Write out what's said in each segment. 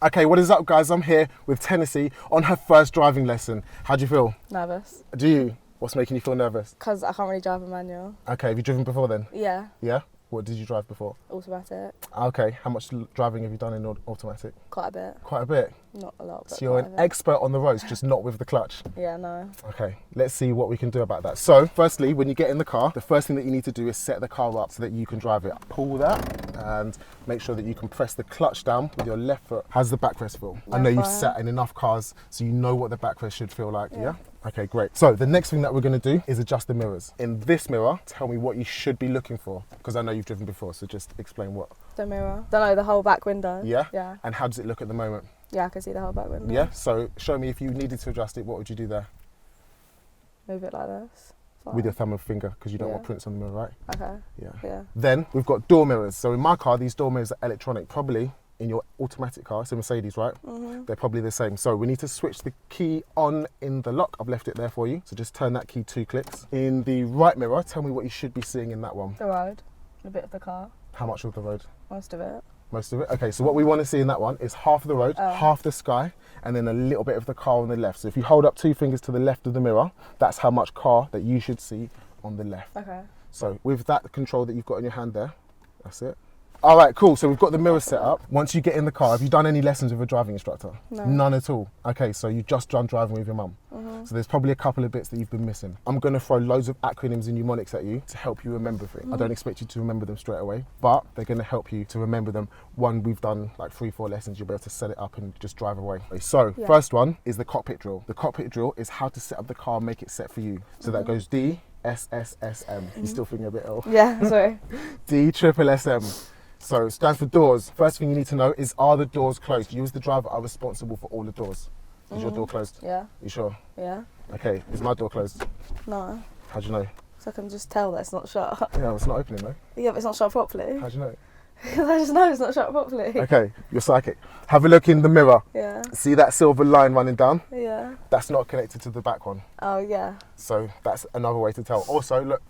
Okay, what is up, guys? I'm here with Tennessee on her first driving lesson. How do you feel? Nervous. Do you? What's making you feel nervous? Because I can't really drive a manual. Okay, have you driven before then? Yeah, Yeah? What did you drive before? automatic. Okay, how much driving have you done in automatic? Quite a bit. Quite a bit. Not a lot, but So you're quite an a bit. expert on the roads, just not with the clutch. Yeah, no. Okay, let's see what we can do about that. So, firstly, when you get in the car, the first thing that you need to do is set the car up so that you can drive it. Pull that and make sure that you can press the clutch down with your left foot. How's the backrest feel? I know you've fine. sat in enough cars so you know what the backrest should feel like, yeah? Okay, great. So the next thing that we're going to do is adjust the mirrors. In this mirror, tell me what you should be looking for, because I know you've driven before, so just explain what. The mirror. Don't know, the whole back window. Yeah? Yeah. And how does it look at the moment? Yeah, I can see the whole back window. Yeah? So show me if you needed to adjust it, what would you do there? Move it like this. Fine. With your thumb and finger, because you don't Yeah. want prints on the mirror, right? Okay. Yeah. Yeah. Then we've got door mirrors. So in my car, these door mirrors are electronic. Probably in your automatic car, it's a Mercedes, right? Mm-hmm. They're probably the same. So we need to switch the key on in the lock. I've left it there for you. So just turn that key 2 clicks. In the right mirror, tell me what you should be seeing in that one. The road. A bit of the car. How much of the road? Most of it. Most of it? Okay, so what we want to see in that one is half of the road, half the sky, and then a little bit of the car on the left. So if you hold up 2 fingers to the left of the mirror, that's how much car that you should see on the left. Okay. So with that control that you've got in your hand there, that's it. All right, cool. So we've got the mirror set up. Once you get in the car, have you done any lessons with a driving instructor? No. None at all. Okay, so you've just done driving with your mum. So there's probably a couple of bits that you've been missing. I'm going to throw loads of acronyms and mnemonics at you to help you remember things. I don't expect you to remember them straight away, but they're going to help you to remember them. One, we've done like 3-4 lessons, you'll be able to set it up and just drive away. So first one is the cockpit drill. The cockpit drill is how to set up the car, make it set for you. So that goes D, S, S, S, M. You're still thinking a bit ill. Yeah, sorry. D, triple S, M. So it stands for doors. First thing you need to know is, are the doors closed? You as the driver are responsible for all the doors. Is your door closed? Yeah. You sure? Yeah. Okay, is my door closed? No. How do you know? So I can just tell that it's not shut. Yeah, it's not opening though. Yeah, but it's not shut properly. How do you know? Because I just know it's not shut properly. Okay, you're psychic. Have a look in the mirror. Yeah. See that silver line running down? Yeah. That's not connected to the back one. Oh, yeah. So that's another way to tell. Also, look,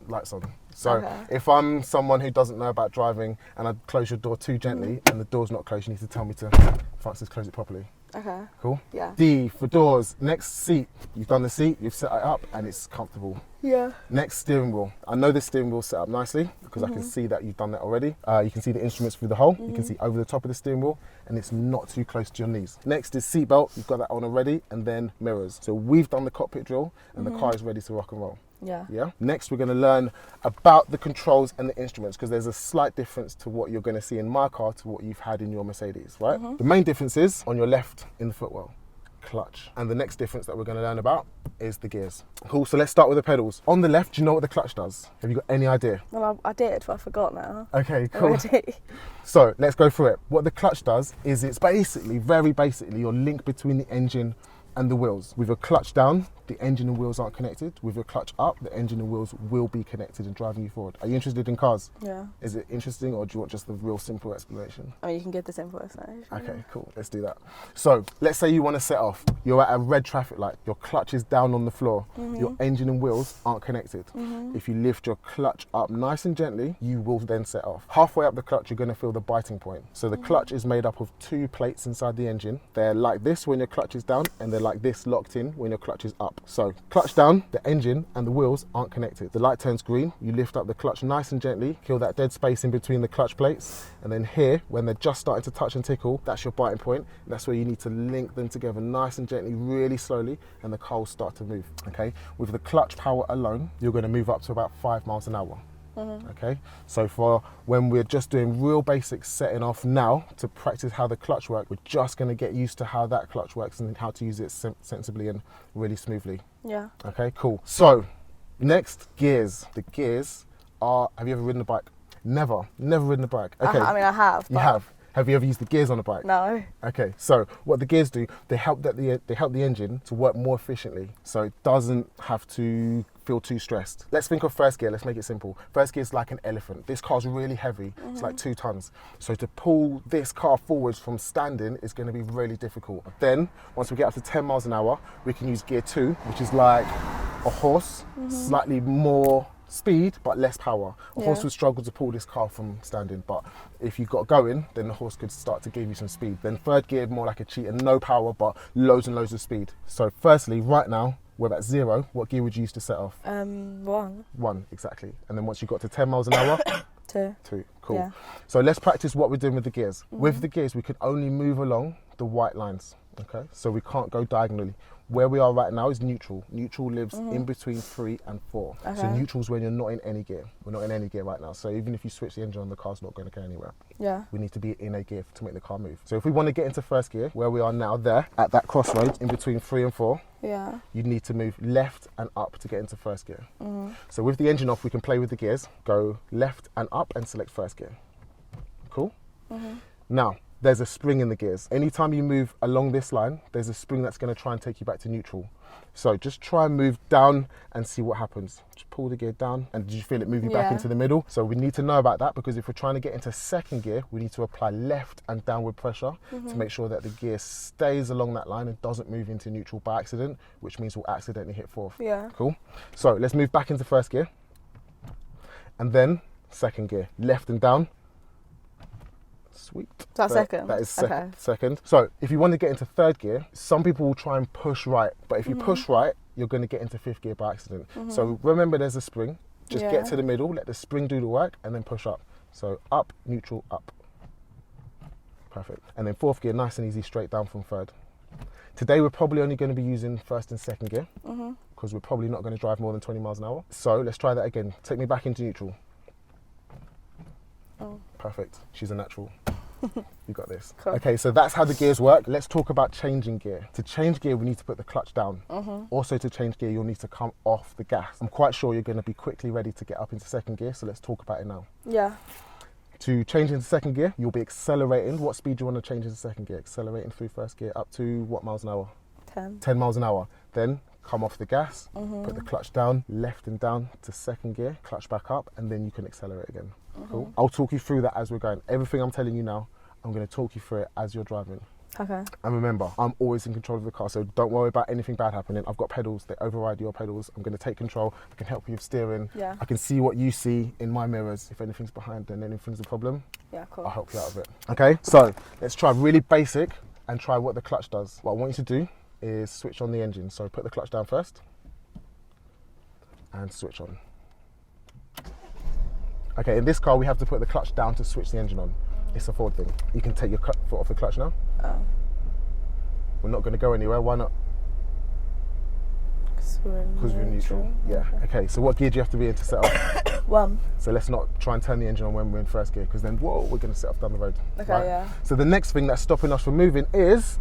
lights on. So Okay. if I'm someone who doesn't know about driving and I close your door too gently and the door's not closed, you need to tell me to, Francis, close it properly. Okay. Cool? Yeah. D for doors. Next, seat. You've done the seat, you've set it up and it's comfortable. Yeah. Next, steering wheel. I know the steering wheel's set up nicely because I can see that you've done that already. You can see the instruments through the hole. You can see over the top of the steering wheel and it's not too close to your knees. Next is seat belt. You've got that on already, and then mirrors. So we've done the cockpit drill and the car is ready to rock and roll. Yeah. Yeah. Next, we're going to learn about the controls and the instruments, because there's a slight difference to what you're going to see in my car to what you've had in your Mercedes, right? The main difference is on your left in the footwell, clutch. And the next difference that we're going to learn about is the gears. Cool. So let's start with the pedals. On the left, do you know what the clutch does? Have you got any idea? Well, I did, but I forgot now. Okay, cool. Already. So let's go through it. What the clutch does is it's basically, very basically, your link between the engine and the wheels. With your clutch down, the engine and wheels aren't connected. With your clutch up, the engine and wheels will be connected and driving you forward. Are you interested in cars? Yeah. Is it interesting, or do you want just the real simple explanation? I mean, you can give the simple explanation. Okay, cool. Let's do that. So let's say you want to set off. You're at a red traffic light. Your clutch is down on the floor. Your engine and wheels aren't connected. If you lift your clutch up nice and gently, you will then set off. Halfway up the clutch, you're going to feel the biting point. So the clutch is made up of 2 plates inside the engine. They're like this when your clutch is down, and they're like this locked in when your clutch is up. So clutch down, the engine and the wheels aren't connected. The light turns green. You lift up the clutch nice and gently, kill that dead space in between the clutch plates, and then here, when they're just starting to touch and tickle, that's your biting point. And that's where you need to link them together nice and gently, really slowly, and the car will start to move. Okay, with the clutch power alone, you're going to move up to about 5 miles an hour. Okay, so for when we're just doing real basics, setting off now to practice how the clutch works, we're just going to get used to how that clutch works and how to use it sensibly and really smoothly. Yeah. Okay, cool. So next, gears. The gears are, have you ever ridden a bike? Never ridden a bike. Okay. I mean, I have. You but have. Have you ever used the gears on a bike? No. Okay, so what the gears do, they help the engine to work more efficiently, so it doesn't have to feel too stressed. Let's think of first gear. Let's make it simple. First gear is like an elephant. This car's really heavy. It's like 2 tons. So to pull this car forwards from standing is going to be really difficult. Then, once we get up to 10 miles an hour, we can use gear 2, which is like a horse, slightly more speed but less power. A horse Yeah. would struggle to pull this car from standing, but if you got going, then the horse could start to give you some speed. Then third gear, more like a cheater, no power but loads and loads of speed. So firstly, right now, we're at 0. What gear would you use to set off? 1, 1, exactly. And then once you got to 10 miles an hour, 2. 2. Cool. Yeah. So let's practice what we're doing with the gears. With the gears, we can only move along the white lines, okay? So we can't go diagonally. Where we are right now is neutral. Neutral lives in between 3 and 4. So Okay. neutral's when you're not in any gear. We're not in any gear right now. So even if you switch the engine on, the car's not going to go anywhere. Yeah. We need to be in a gear to make the car move. So if we want to get into first gear, where we are now there, at that crossroads in between 3 and 4, Yeah. you need to move left and up to get into first gear. So with the engine off, we can play with the gears, go left and up and select first gear. Cool? Now, there's a spring in the gears. Anytime you move along this line, there's a spring that's going to try and take you back to neutral. So just try and move down and see what happens. Just pull the gear down, and did you feel it moving back Yeah. into the middle? So we need to know about that, because if we're trying to get into second gear, we need to apply left and downward pressure to make sure that the gear stays along that line and doesn't move into neutral by accident, which means we'll accidentally hit fourth. Yeah. Cool? So let's move back into first gear, and then second gear, left and down. Sweet. Is that second? That is Okay. second. So if you want to get into third gear, some people will try and push right, but if you push right, you're going to get into fifth gear by accident. So remember, there's a spring. Just Yeah. get to the middle, let the spring do the work, and then push up. So up, neutral, up. Perfect. And then fourth gear, nice and easy, straight down from third. Today we're probably only going to be using first and second gear, because we're probably not going to drive more than 20 miles an hour. So let's try that again. Take me back into neutral. Oh. Perfect. She's a natural. You got this. Cool. Okay, so that's how the gears work. Let's talk about changing gear. To change gear, we need to put the clutch down. Also, to change gear, you'll need to come off the gas. I'm quite sure you're going to be quickly ready to get up into second gear, so let's talk about it now. Yeah. To change into second gear, you'll be accelerating. What speed do you want to change into second gear? Accelerating through first gear up to what miles an hour? 10. 10 miles an hour. Then come off the gas, put the clutch down, left and down to second gear, clutch back up, and then you can accelerate again. Cool. I'll talk you through that as we're going. Everything I'm telling you now, I'm going to talk you through it as you're driving. Okay. And remember, I'm always in control of the car, so don't worry about anything bad happening. I've got pedals, they override your pedals. I'm going to take control. I can help you with steering. Yeah. I can see what you see in my mirrors. If anything's behind, then anything's a problem, Yeah, cool. I'll help you out of it. Okay, so let's try really basic and try what the clutch does. What I want you to do is switch on the engine. So put the clutch down first and switch on. Okay, in this car we have to put the clutch down to switch the engine on. It's a Ford thing. You can take your foot off the clutch now. Oh. We're not going to go anywhere. Why not? Because Because we're neutral. Yeah. Okay, so what gear do you have to be in to set off? 1. So let's not try and turn the engine on when we're in first gear, because then, whoa, we're going to set off down the road. Okay, right? yeah. So the next thing that's stopping us from moving is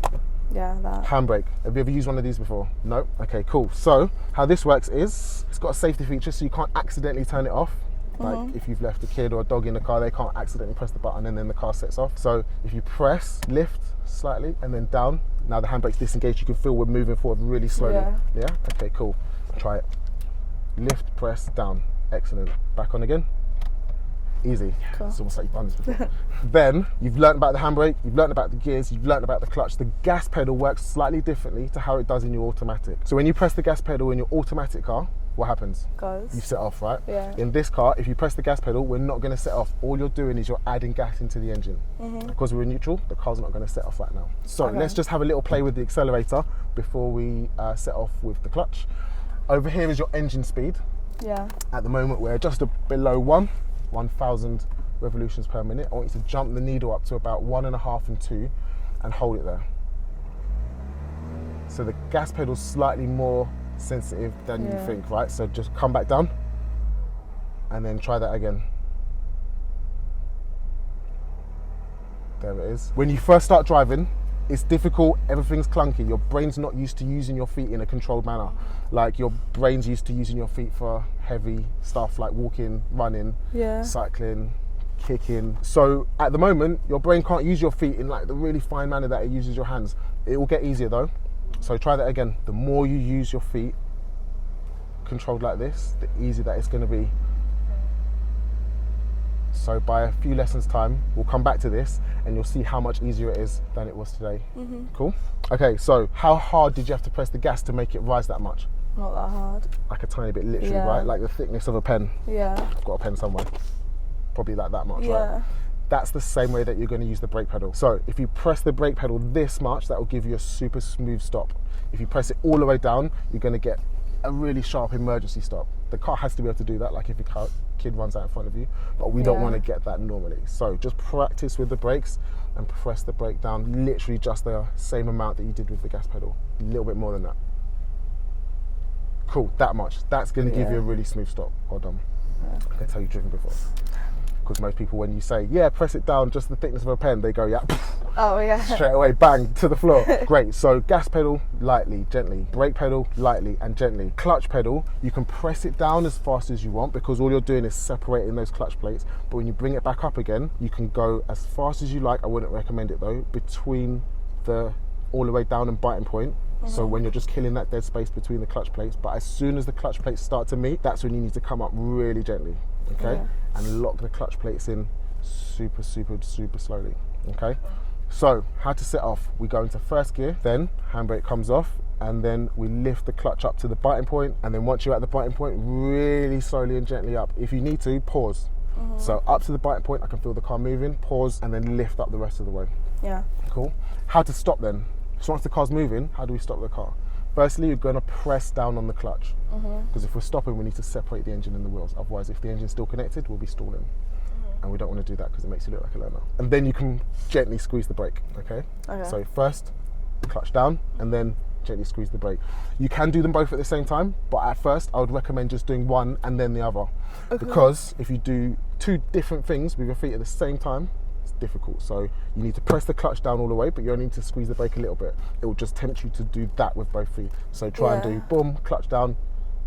Yeah, that. handbrake. Have you ever used one of these before? No? Okay, cool. So how this works is, it's got a safety feature, so you can't accidentally turn it off. Like if you've left a kid or a dog in the car, they can't accidentally press the button and then the car sets off. So if you press, lift slightly and then down, now the handbrake's disengaged, you can feel we're moving forward really slowly. Yeah. Okay, cool. Try it. Lift, press, down. Excellent. Back on again. Easy. Cool. It's almost like you've done this before. Then you've learned about the handbrake, you've learned about the gears, you've learned about the clutch. The gas pedal works slightly differently to how it does in your automatic. So when you press the gas pedal in your automatic car, what happens? Goes. You set off, right? Yeah. In this car, if you press the gas pedal, we're not going to set off. All you're doing is you're adding gas into the engine. Because we're in neutral, the car's not going to set off right now. So Okay. let's just have a little play with the accelerator before we set off with the clutch. Over here is your engine speed. Yeah. At the moment, we're just below 1,000 revolutions per minute. I want you to jump the needle up to about 1.5 and 2 and hold it there. So the gas pedal's slightly more sensitive than you Yeah. think, right? So just come back down and then try that again. There it is. When you first start driving, it's difficult, everything's clunky. Your brain's not used to using your feet in a controlled manner. Like your brain's used to using your feet for heavy stuff like walking, running, Yeah. cycling, kicking. So at the moment, your brain can't use your feet in like the really fine manner that it uses your hands. It will get easier though. So try that again. The more you use your feet controlled like this, the easier that it's going to be. So by a few lessons time, we'll come back to this and you'll see how much easier it is than it was today. Cool? Okay, so how hard did you have to press the gas to make it rise that much? Not that hard. Like a tiny bit, literally, Yeah. right? Like the thickness of a pen. Yeah. I've got a pen somewhere. Probably like that much, right? Yeah. That's the same way that you're going to use the brake pedal. So if you press the brake pedal this much, that will give you a super smooth stop. If you press it all the way down, you're going to get a really sharp emergency stop. The car has to be able to do that, like if your kid runs out in front of you, but we don't Yeah. want to get that normally. So just practice with the brakes and press the brake down literally just the same amount that you did with the gas pedal. A little bit more than that. Cool, that much. That's going to give Yeah. you a really smooth stop. Well done. Yeah. I can tell you've driven before. Because most people, when you say, yeah, press it down just the thickness of a pen, they go, yeah, Oh yeah. straight away, bang, to the floor. Great, so gas pedal, lightly, gently. Brake pedal, lightly and gently. Clutch pedal, you can press it down as fast as you want because all you're doing is separating those clutch plates. But when you bring it back up again, you can go as fast as you like. I wouldn't recommend it though, between the all the way down and biting point. So when you're just killing that dead space between the clutch plates, but as soon as the clutch plates start to meet, that's when you need to come up really gently, okay? Yeah. And lock the clutch plates in super, super, super slowly, okay? So how to set off, we go into first gear, then handbrake comes off, and then we lift the clutch up to the biting point, and then once you're at the biting point, really slowly and gently up. If you need to, pause. So up to the biting point, I can feel the car moving, pause, and then lift up the rest of the way. Yeah. Cool. How to stop then? So once the car's moving, how do we stop the car? Firstly, you're going to press down on the clutch. Because if we're stopping, we need to separate the engine and the wheels. Otherwise, if the engine's still connected, we'll be stalling. And we don't want to do that because it makes you look like a learner. And then you can gently squeeze the brake, okay? Okay. So first, clutch down, and then gently squeeze the brake. You can do them both at the same time, but at first, I would recommend just doing one and then the other. Because if you do two different things with your feet at the same time, difficult. So you need to press the clutch down all the way, but you only need to squeeze the brake a little bit. It will just tempt you to do that with both feet. So try and do Yeah. boom, clutch down,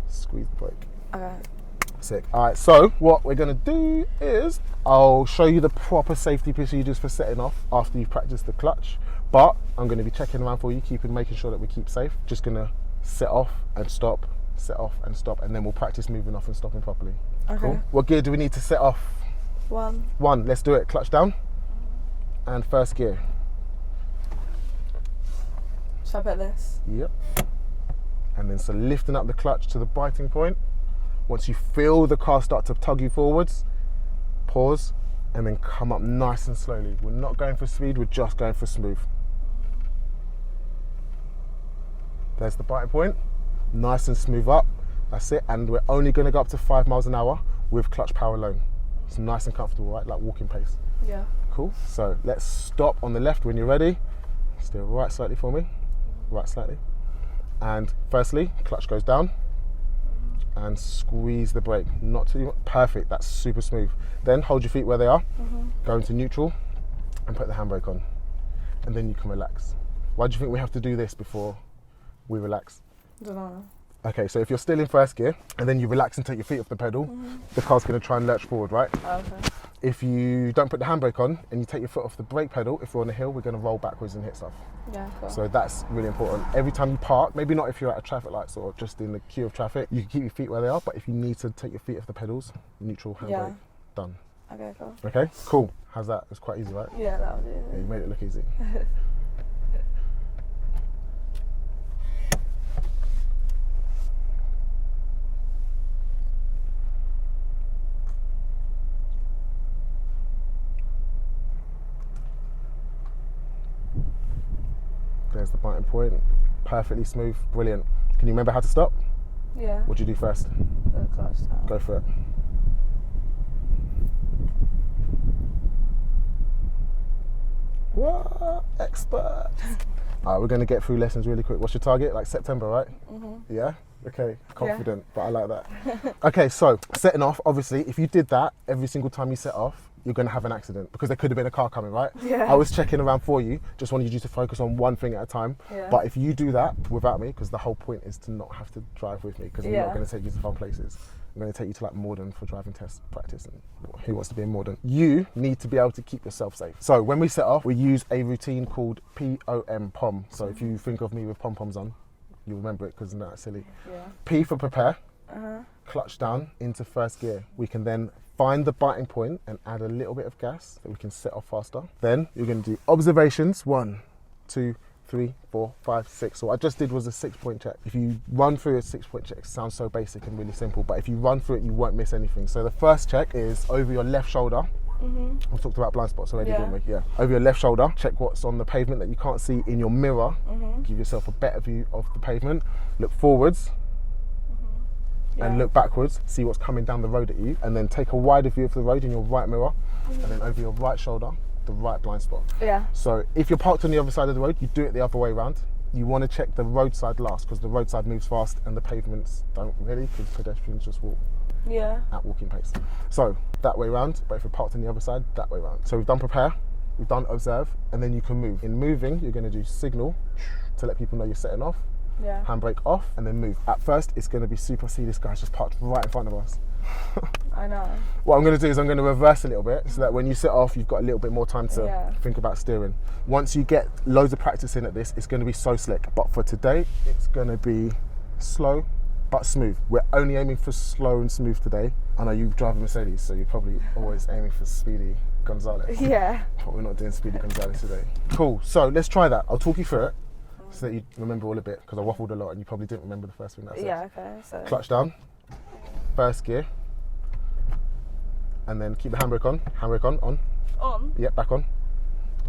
squeeze the brake. Okay. Sick. All right, so what we're gonna do is I'll show you the proper safety procedures for setting off after you've practiced the clutch, but I'm gonna be checking around for you, making sure that we keep safe. Just gonna set off and stop, set off and stop, and then we'll practice moving off and stopping properly. Okay. Cool. What gear do we need to set off? One. One, let's do it. Clutch down and first gear. Should I put this? Yep. And then so lifting up the clutch to the biting point. Once you feel the car start to tug you forwards, pause and then come up nice and slowly. We're not going for speed, we're just going for smooth. There's the biting point. Nice and smooth up. That's it. And we're only going to go up to 5 miles an hour with clutch power alone. It's nice and comfortable, right? Like walking pace. Yeah. Cool. So let's stop on the left when you're ready. Steer right slightly for me. Right slightly. And firstly, clutch goes down and squeeze the brake. Not too much. Perfect. That's super smooth. Then hold your feet where they are. Go into neutral and put the handbrake on. And then you can relax. Why do you think we have to do this before we relax? Don't know. Okay, so if you're still in first gear and then you relax and take your feet off the pedal, the car's going to try and lurch forward, right? Okay. If you don't put the handbrake on and you take your foot off the brake pedal, if we're on a hill, we're going to roll backwards and hit stuff. Yeah. Cool. So that's really important. Every time you park, maybe not if you're at a traffic light or just in the queue of traffic, you can keep your feet where they are, but if you need to take your feet off the pedals, neutral handbrake, Yeah. done. Okay. Cool. Okay, cool. How's that? It's quite easy, right? Yeah, that would do Yeah, you it. made it look easy. There's the biting point. Perfectly smooth, brilliant. Can you remember how to stop? Yeah. What do you do first? The clutch down. Go for it. What? Expert. All right, we're going to get through lessons really quick. What's your target? Like September, right? Yeah? Okay, confident, but I like that. Okay, so setting off, obviously, if you did that every single time you set off, you're going to have an accident because there could have been a car coming, right? Yeah. I was checking around for you, just wanted you to focus on one thing at a time. Yeah. But if you do that without me, because the whole point is to not have to drive with me, because I'm not Yeah. going to take you to fun places. I'm going to take you to like Morden for driving test practice, and who wants to be in Morden? You need to be able to keep yourself safe. So when we set off, we use a routine called POM, POM. So if you think of me with pom-poms on, you'll remember it because that's silly. Yeah. P for prepare, Uh-huh. clutch down into first gear. We can then find the biting point and add a little bit of gas so we can set off faster. Then you're going to do observations, 1, 2, 3, 4, 5, 6. So what I just did was a 6-point check. If you run through a 6-point check, it sounds so basic and really simple, but if you run through it, you won't miss anything. So the first check is over your left shoulder. We talked about blind spots already, didn't we? Yeah. Over your left shoulder, check what's on the pavement that you can't see in your mirror. Give yourself a better view of the pavement. Look forwards and look backwards. See what's coming down the road at you, and then take a wider view of the road in your right mirror, and then over your right shoulder, the right blind spot. Yeah. So if you're parked on the other side of the road, you do it the other way around. You want to check the roadside last, because the roadside moves fast and the pavements don't really, because pedestrians just walk at walking pace. So that way round, but if you're parked on the other side, that way round. So we've done prepare, we've done observe, and then you can move. In moving, you're going to do signal to let people know you're setting off, handbrake off, and then move. At first, it's going to be super, see this guy's just parked right in front of us. I know. What I'm going to do is I'm going to reverse a little bit, so that when you set off, you've got a little bit more time to think about steering. Once you get loads of practice in at this, it's going to be so slick. But for today, it's going to be slow but smooth. We're only aiming for slow and smooth today. I know you drive a Mercedes, so you're probably always aiming for Speedy Gonzalez. Yeah. But we're not doing Speedy Gonzalez today. Cool, so let's try that. I'll talk you through it so that you remember all a bit, because I waffled a lot and you probably didn't remember the first thing that I said. Yeah, okay. So Clutch down, first gear, and then keep the handbrake on. Handbrake on. On? Yep, back on.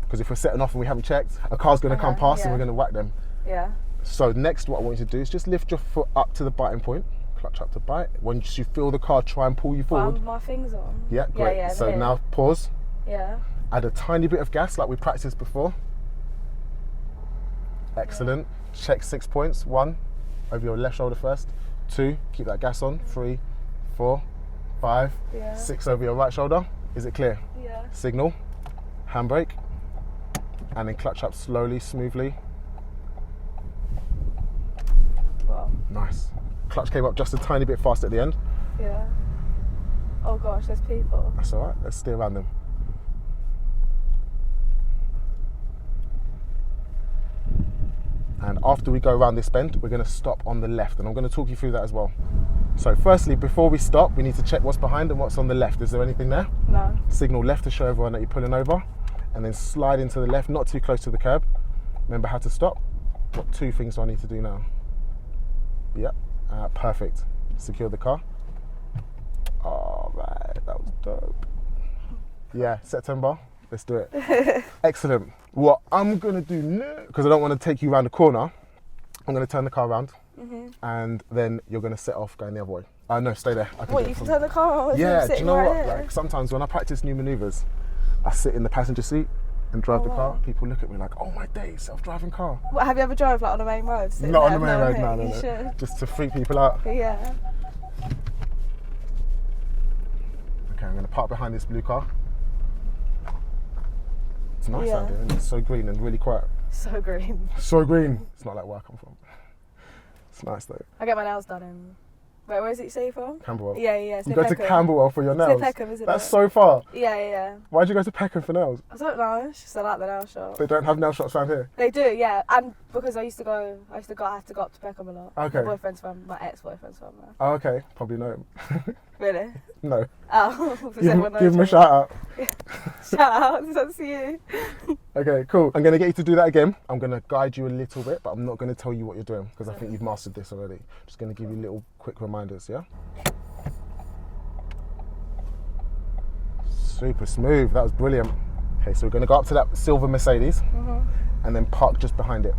Because if we're setting off and we haven't checked, a car's going to come past and we're going to whack them. Yeah. So next, what I want you to do is just lift your foot up to the biting point, clutch up to bite. Once you feel the car try and pull you forward. My thing's on. Yeah, great. Yeah, so now pause. Yeah. Add a tiny bit of gas like we practiced before. Excellent. Check 6 points. 1, over your left shoulder first. 2, keep that gas on. 3, 4, 5, 6 over your right shoulder. Is it clear? Yeah. Signal, handbrake, and then clutch up slowly, smoothly. Wow. Nice. Clutch came up just a tiny bit fast at the end. Yeah. Oh gosh, there's people. That's all right. Let's steer around them. And after we go around this bend, we're going to stop on the left, and I'm going to talk you through that as well. So firstly, before we stop, we need to check what's behind and what's on the left. Is there anything there? No. Signal left to show everyone that you're pulling over, and then slide into the left, not too close to the curb. Remember how to stop. What 2 things do I need to do now? Yep, perfect. Secure the car. All right, that was dope. Yeah, September, let's do it. Excellent. What I'm gonna do now, because I don't want to take you around the corner, I'm gonna turn the car around, and then you're gonna set off going the other way. No, stay there. I can What, do it you can from- turn the car on? Yeah, do you know what? Here? Like sometimes when I practice new maneuvers, I sit in the passenger seat and drive the car. People look at me like, "Oh my days, self-driving car." What, have you ever drove like on a main road? Not on the main road, no. You should. Just to freak people out. Yeah. Okay, I'm gonna park behind this blue car. It's nice Yeah. out there, isn't it? It's so green and really quiet. So green. So green. It's not like where I come from. It's nice though. I get my nails done in. Wait, where is it you say you're from? Camberwell. Yeah. It's You near go to Peckham. Camberwell for your It's near nails. Peckham, isn't That's it? so far. Yeah. Why'd you go to Peckham for nails? I don't know. It's just I like the nail shop. They don't have nail shops around here. They do, yeah. And because I had to go up to Peckham a lot. Okay. My ex-boyfriend's from there. Oh, okay. Probably know him. Really? No. Oh, Give him a shout out. Shout out, that's you. Okay, cool. I'm going to get you to do that again. I'm going to guide you a little bit, but I'm not going to tell you what you're doing because I think you've mastered this already. Just going to give you little quick reminders, yeah? Super smooth. That was brilliant. Okay, so we're going to go up to that silver Mercedes and then park just behind it.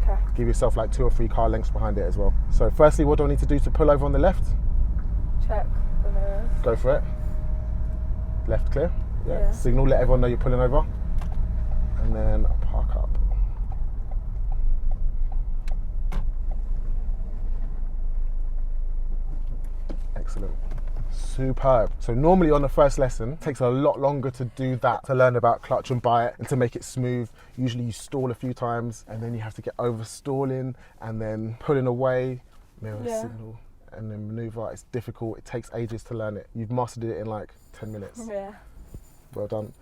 Okay. Give yourself like 2 or 3 car lengths behind it as well. So firstly, what do I need to do to pull over on the left? Check the mirrors. Go for it. Left clear. Yeah. Signal, let everyone know you're pulling over. And then park up. Excellent. Superb. So normally on the first lesson, it takes a lot longer to do that, to learn about clutch and bite and to make it smooth. Usually you stall a few times and then you have to get over stalling and then pulling away, mirror signal, and then maneuver. It's difficult. It takes ages to learn it. You've mastered it in like 10 minutes. Yeah. Well done.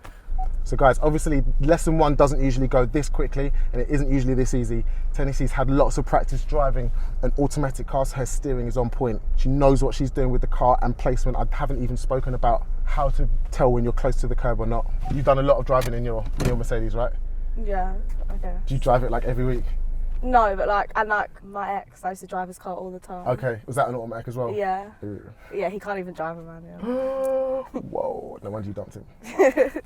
So guys, obviously lesson 1 doesn't usually go this quickly and it isn't usually this easy. Tennessee's had lots of practice driving an automatic car, so her steering is on point. She knows what she's doing with the car and placement. I haven't even spoken about how to tell when you're close to the curb or not. You've done a lot of driving in your Mercedes, right? Yeah. Okay. Do you drive it like every week? No, but like, and like my ex, I used to drive his car all the time. Okay. Was that an automatic as well? Yeah. Ooh. Yeah, he can't even drive a manual. Whoa, no wonder you dumped him.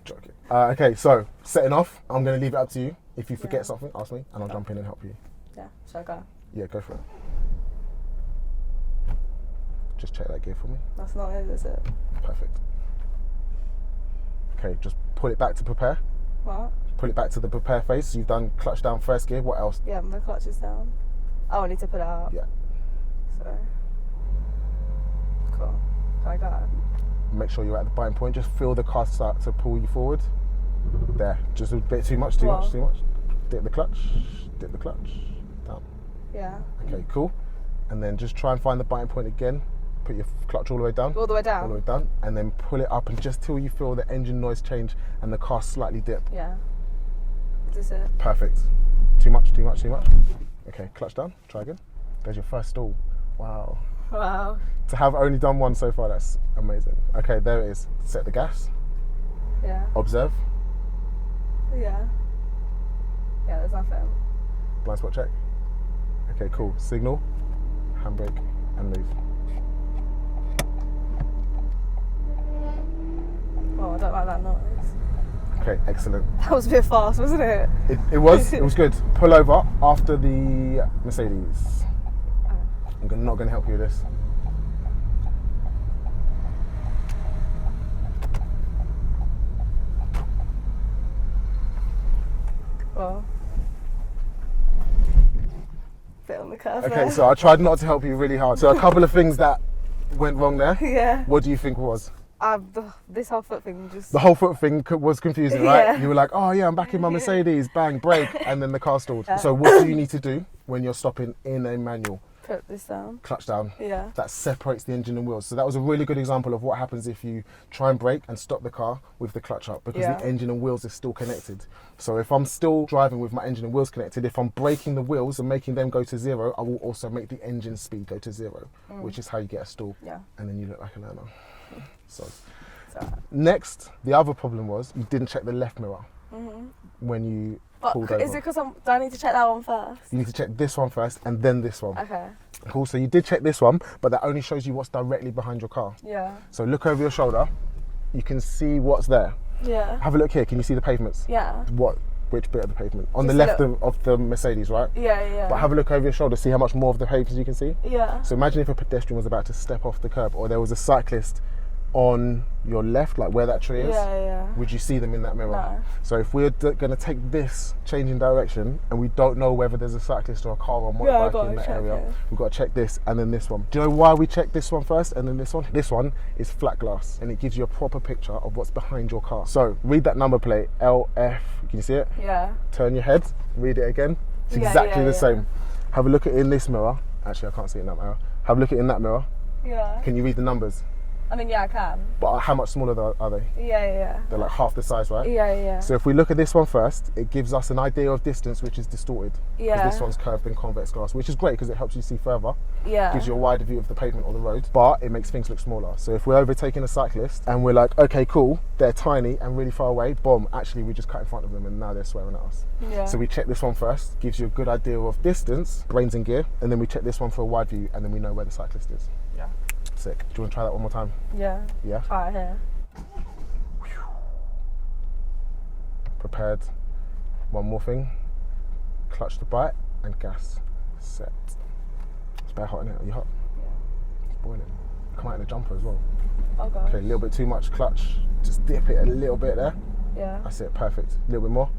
Joking. Okay, so setting off, I'm going to leave it up to you. If you forget something, ask me and I'll jump in and help you. Yeah. Shall I go? Yeah, go for it. Just check that gear for me. That's not it, is it? Perfect. Okay, just pull it back to prepare. What? Pull it back to the prepare phase. So you've done clutch down first gear. What else? Yeah, my clutch is down. Oh, I need to put it out. Yeah. So. Cool. Can I go? Make sure you're at the biting point. Just feel the car start to pull you forward. There. Just a bit too much, too much. Dip the clutch. Dip the clutch. Down. Yeah. Okay, cool. And then just try and find the biting point again. Put your clutch all the way down. All the way down? All the way down. And then pull it up and just till you feel the engine noise change and the car slightly dip. Yeah. Is this it? Perfect. Too much, too much, too much. Okay, clutch down. Try again. There's your first stall. Wow. Wow. To have only done one so far, that's amazing. Okay, there it is. Set the gas. Yeah. Observe. Yeah. Yeah, there's nothing. Blind spot check. Okay, cool. Signal. Handbrake and move. Oh, I don't like that noise. Okay, excellent. That was a bit fast, wasn't it? It was good. Pull over after the Mercedes. I'm not going to help you with this. Well, bit on the curve Okay, there. so I tried not to help you really hard. So a couple of things that went wrong there. Yeah. What do you think was? This whole foot thing just... The whole foot thing was confusing, right? Yeah. You were like, oh yeah, I'm back in my Mercedes, bang, brake, and then the car stalled. So what do you need to do when you're stopping in a manual? Put this down. Clutch down. Yeah. That separates the engine and wheels. So that was a really good example of what happens if you try and brake and stop the car with the clutch up, because the engine and wheels is still connected. So if I'm still driving with my engine and wheels connected, if I'm braking the wheels and making them go to zero, I will also make the engine speed go to zero, which is how you get a stall. Yeah. And then you look like a learner. So Right. next, the other problem was you didn't check the left mirror when you pulled over. Is it because do I need to check that one first? You need to check this one first and then this one. Okay. Cool, so you did check this one, but that only shows you what's directly behind your car. Yeah. So look over your shoulder, you can see what's there. Yeah. Have a look here, can you see the pavements? Yeah. Which bit of the pavement? On the Just left of the Mercedes, right? Yeah. But have a look over your shoulder, see how much more of the pavement you can see? Yeah. So imagine if a pedestrian was about to step off the curb, or there was a cyclist on your left, like where that tree is. Yeah. Would you see them in that mirror? No. So if we're going to take this change in direction and we don't know whether there's a cyclist or a car or motorbike in that area, we've got to check this and then this one. Do you know why we check this one first and then this one? This one is flat glass and it gives you a proper picture of what's behind your car. So read that number plate, LF, can you see it? Yeah. Turn your head, read it again. It's exactly the same. Have a look at it in this mirror. Actually, I can't see it in that mirror. Have a look at it in that mirror. Yeah. Can you read the numbers? I mean, yeah, I can. But how much smaller are they? Yeah. They're like half the size, right? Yeah. So if we look at this one first, it gives us an idea of distance which is distorted. Yeah. Because this one's curved in convex glass, which is great because it helps you see further. Yeah. Gives you a wider view of the pavement or the road, but it makes things look smaller. So if we're overtaking a cyclist and we're like, okay, cool, they're tiny and really far away, boom, actually we just cut in front of them and now they're swearing at us. Yeah. So we check this one first, gives you a good idea of distance, brains in gear, and then we check this one for a wide view and then we know where the cyclist is. Yeah. Sick. Do you want to try that one more time? Yeah. Yeah? Try it here. Prepared. One more thing. Clutch to bite and gas. Set. It's very hot, isn't it? Are you hot? Yeah. It's boiling. Come out in a jumper as well. Oh god. Okay, a little bit too much clutch. Just dip it a little bit there. Yeah. That's it, perfect. A little bit more.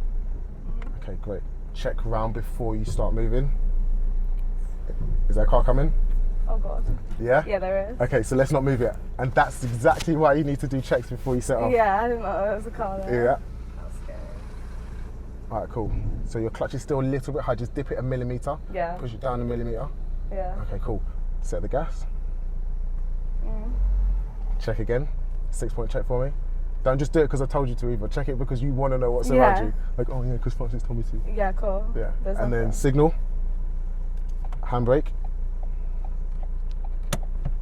Okay, great. Check round before you start moving. Is there a car coming? Oh god. Yeah? Yeah, there is. Okay, so let's not move yet. And that's exactly why you need to do checks before you set off. Yeah, I didn't know there was a car there. Yeah. That's scary. Alright, cool. So your clutch is still a little bit high. Just dip it a millimetre. Yeah. Push it down a millimetre. Yeah. Okay, cool. Set the gas. Check again. 6-point check for me. Don't just do it because I told you to either. Check it because you want to know what's around you. Like, oh yeah, because Francis told me to. Yeah, cool. Yeah. There's And then nothing. signal. Handbrake.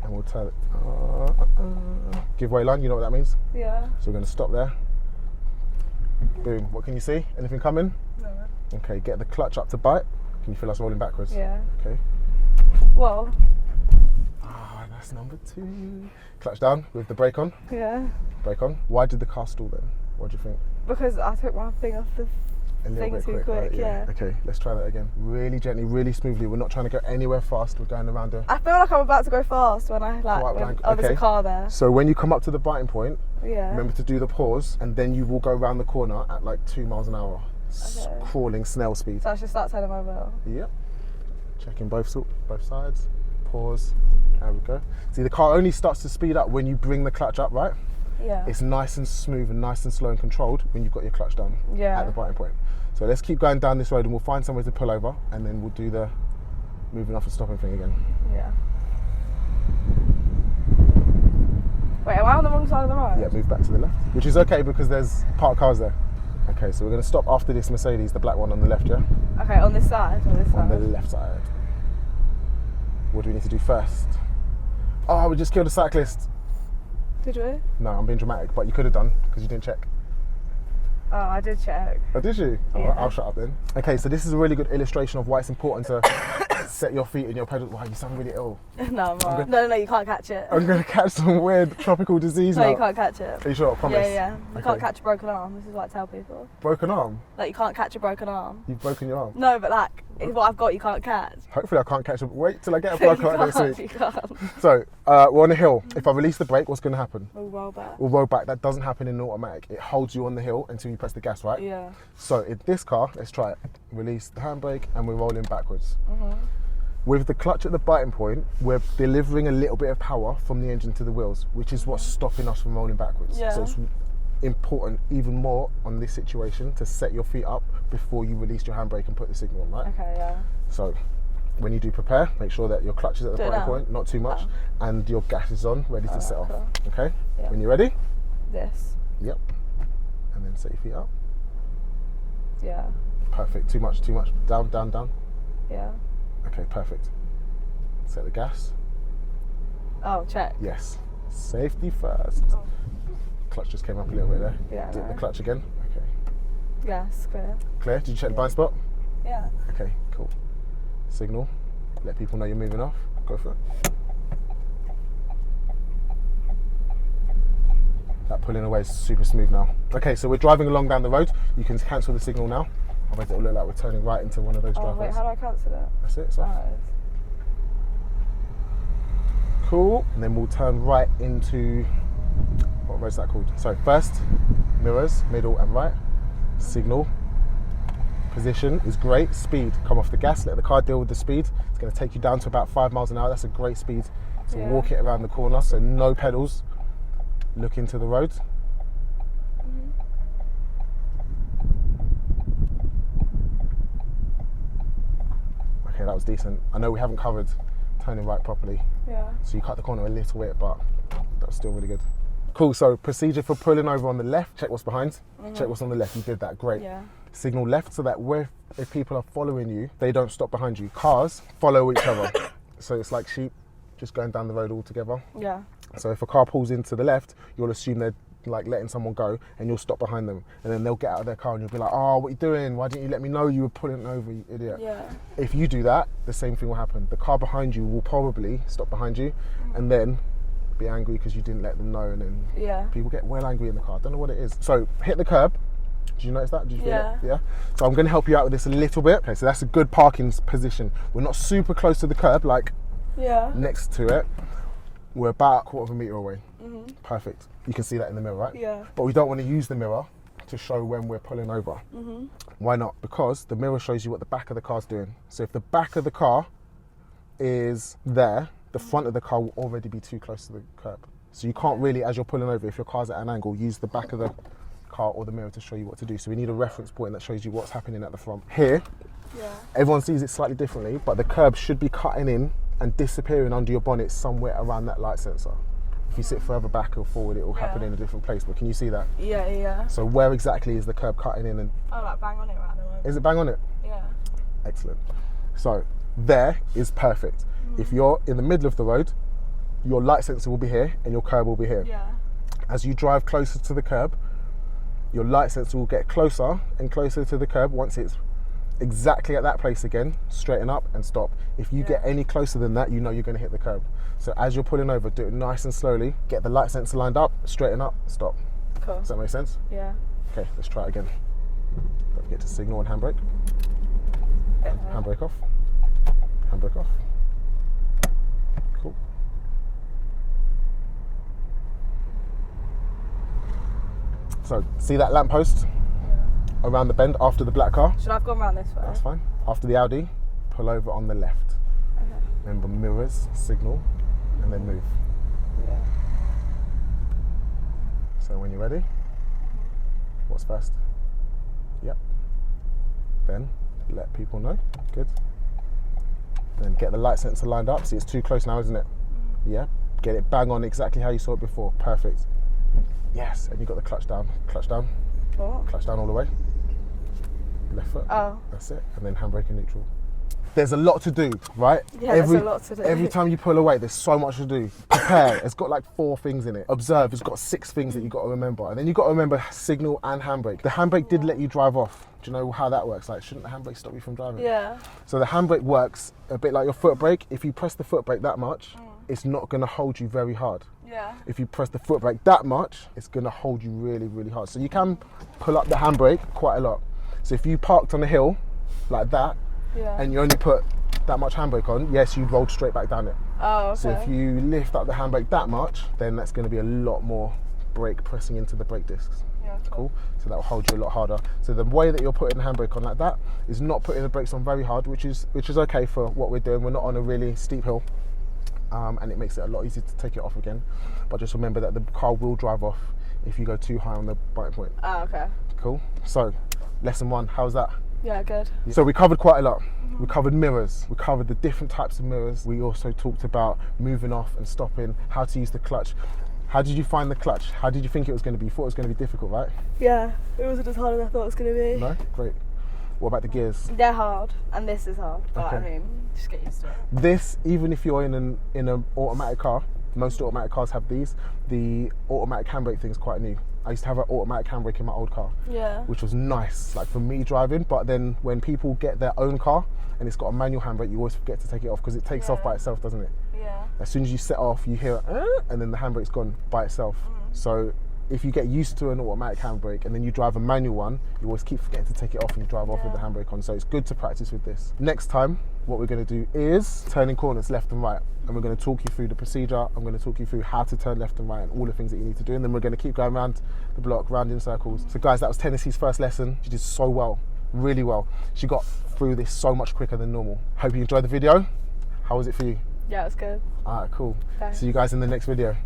And we'll turn it. Give way line, you know what that means? Yeah. So we're going to stop there. Boom. What can you see? Anything coming? No. Okay, get the clutch up to bite. Can you feel us rolling backwards? Yeah. Okay. Whoa. Ah, that's number 2. Clutch down with the brake on. Yeah. Brake on. Why did the car stall then? What do you think? Because I took my thing off the A little thing bit too quick, quick, right? yeah. Okay, let's try that again. Really gently, really smoothly. We're not trying to go anywhere fast. We're going around the... I feel like I'm about to go fast when I like Right, when, blank. oh, there's Okay. a car there. So when you come up to the biting point, Yeah. remember to do the pause, and then you will go around the corner at like 2 miles an hour. Okay. Crawling snail speed. So I should start turning my wheel. Yep. Checking both sides. Pause. There we go. See, the car only starts to speed up when you bring the clutch up, right? Yeah. It's nice and smooth and nice and slow and controlled when you've got your clutch down Yeah. at the biting point. So let's keep going down this road and we'll find somewhere to pull over and then we'll do the moving off and stopping thing again. Yeah. Wait, am I on the wrong side of the road? Yeah, move back to the left, which is okay because there's parked cars there. Okay, so we're going to stop after this Mercedes, the black one on the left, yeah? Okay, on this side. On this On side. the left side. What do we need to do first? Oh, we just killed a cyclist. Did we? No, I'm being dramatic, but you could have done because you didn't check. Oh, I did check. Oh, did you? Yeah. Oh, I'll shut up then. Okay, so this is a really good illustration of why it's important to set your feet in your pedals. Wow, you sound really ill. No, I'm right. No, you can't catch it. I'm going to catch some weird tropical disease No, now. you can't catch it. Are you sure? I promise. Yeah. You Okay. can't catch a broken arm. This is what I tell people. Broken arm? Like, you can't catch a broken arm. You've broken your arm? No, but like, it's what I've got, you can't catch. Hopefully I can't catch it. Wait till I get a blood clot next week. You can't. So, we're on a hill. If I release the brake, what's going to happen? We'll roll back. We'll roll back. That doesn't happen in an automatic. It holds you on the hill until you press the gas, right? Yeah. So in this car, let's try it. Release the handbrake and we're rolling backwards. Mhm. With the clutch at the biting point, we're delivering a little bit of power from the engine to the wheels, which is what's stopping us from rolling backwards. Yeah. So it's important, even more on this situation, to set your feet up before you release your handbrake and put the signal on, right? Okay, yeah. So when you do prepare, make sure that your clutch is at the Do it biting now? point, not too much, and your gas is on, ready to set off. cool. Okay? Yeah. When you're ready? This. Yep. And then set your feet up. Yeah. Perfect. Too much. Down, down, down. Yeah. Okay, perfect. Set the gas. Oh, check. Yes. Safety first. Oh. Clutch just came up a little bit there. Yeah, I Dip the know. clutch again. Okay. Yes, clear. Clear? Did you check the blind spot? Yeah. Okay, cool. Signal. Let people know you're moving off. Go for it. That pulling away is super smooth now. Okay, so we're driving along down the road. You can cancel the signal now. Otherwise it'll look like we're turning right into one of those Oh, wait, driveways. how do I cancel it? That's it, it's off. Oh, Cool. And then we'll turn right into, what road's that called? So first, mirrors, middle and right. Signal. Position is great. Speed, come off the gas, let the car deal with the speed. It's going to take you down to about 5 miles an hour. That's a great speed to Yeah. walk it around the corner. So no pedals. Look into the road. Okay, that was decent. I know we haven't covered turning right properly. yeah. So you cut the corner a little bit, but that was still really good. Cool, so procedure for pulling over on the left, check what's behind, check what's on the left, you did that, great. Yeah. Signal left so that if people are following you, they don't stop behind you. Cars follow each other. So it's like sheep just going down the road all together. Yeah. So if a car pulls into the left, you'll assume they're like letting someone go and you'll stop behind them. And then they'll get out of their car and you'll be like, oh, what are you doing? Why didn't you let me know you were pulling over, you idiot? Yeah. If you do that, the same thing will happen. The car behind you will probably stop behind you and then be angry because you didn't let them know, and then Yeah. people get well angry in the car. I don't know what it is. So hit the curb. Did you notice that? Did you feel Yeah. it? Yeah. So I'm going to help you out with this a little bit. Okay, so that's a good parking position. We're not super close to the curb, like Yeah. next to it. We're about a quarter of a metre away. Perfect. You can see that in the mirror, right? Yeah. But we don't want to use the mirror to show when we're pulling over. Why not? Because the mirror shows you what the back of the car's doing. So if the back of the car is there, the front of the car will already be too close to the curb. So you can't really, as you're pulling over, if your car's at an angle, use the back of the car or the mirror to show you what to do. So we need a reference point that shows you what's happening at the front. Here, Yeah. everyone sees it slightly differently, but the curb should be cutting in and disappearing under your bonnet somewhere around that light sensor. If you sit further back or forward, it will happen Yeah. in a different place. But can you see that? Yeah. Yeah. So where exactly is the curb cutting in, and Oh, like bang on it right at the moment. is it bang on it? Yeah. Excellent. So there is perfect. If you're in the middle of the road, your light sensor will be here and your curb will be here. Yeah. As you drive closer to the curb, your light sensor will get closer and closer to the curb. Once it's exactly at that place again, straighten up and stop. If you get any closer than that, you know you're going to hit the curb. So as you're pulling over, do it nice and slowly. Get the light sensor lined up, straighten up, stop. Cool. Does that make sense? Yeah. Okay, let's try it again. Don't forget to signal and handbrake. Handbrake off. Handbrake off. Cool. So, see that lamppost around the bend after the black car? Should I have gone around this way? That's fine. After the Audi, pull over on the left. Okay. Remember, mirrors, signal, and then move. Yeah. So when you're ready, what's first? Yep. Then let people know. Good. Then get the light sensor lined up. See, it's too close now, isn't it? Yeah. Get it bang on exactly how you saw it before. Perfect. Yes. And you got the clutch down. Clutch down. What? Clutch down all the way. Left foot. Oh. That's it. And then handbrake in neutral. There's a lot to do, right? Yeah, there's a lot to do. Every time you pull away, there's so much to do. Prepare. It's got like 4 things in it. Observe. It's got 6 things that you've got to remember. And then you've got to remember signal and handbrake. The handbrake did let you drive off. Do you know how that works? Like, shouldn't the handbrake stop you from driving? Yeah. So the handbrake works a bit like your foot brake. If you press the foot brake that much, it's not going to hold you very hard. Yeah. If you press the foot brake that much, it's going to hold you really, really hard. So you can pull up the handbrake quite a lot. So if you parked on a hill like that, and you only put that much handbrake on, yes, you'd roll straight back down it. Oh, okay. So if you lift up the handbrake that much, then that's going to be a lot more brake pressing into the brake discs. Yeah, cool. So that will hold you a lot harder. So the way that you're putting the handbrake on like that is not putting the brakes on very hard, which is okay for what we're doing. We're not on a really steep hill, and it makes it a lot easier to take it off again. But just remember that the car will drive off if you go too high on the biting point. Oh, okay. Cool. So lesson 1, how's that? Yeah, good. So we covered quite a lot. We covered mirrors. We covered the different types of mirrors. We also talked about moving off and stopping, how to use the clutch. How did you find the clutch? How did you think it was going to be? You thought it was going to be difficult, right? Yeah, it wasn't as hard as I thought it was going to be. No? Great. What about the gears? They're hard, and this is hard, but Okay. I mean, just get used to it. This, even if you're in an automatic car, most automatic cars have these. The automatic handbrake thing is quite new. I used to have an automatic handbrake in my old car, Yeah. which was nice, like for me driving. But then when people get their own car and it's got a manual handbrake, you always forget to take it off because it takes off by itself, doesn't it? Yeah. As soon as you set off, you hear and then the handbrake's gone by itself. So if you get used to an automatic handbrake and then you drive a manual one, you always keep forgetting to take it off and you drive off with the handbrake on. So it's good to practice with this. Next time, what we're going to do is turning corners left and right. And we're going to talk you through the procedure. I'm going to talk you through how to turn left and right and all the things that you need to do. And then we're going to keep going around the block, round in circles. So guys, that was Tennessee's first lesson. She did so well, really well. She got through this so much quicker than normal. Hope you enjoyed the video. How was it for you? Yeah, it was good. Alright, cool. Thanks. See you guys in the next video.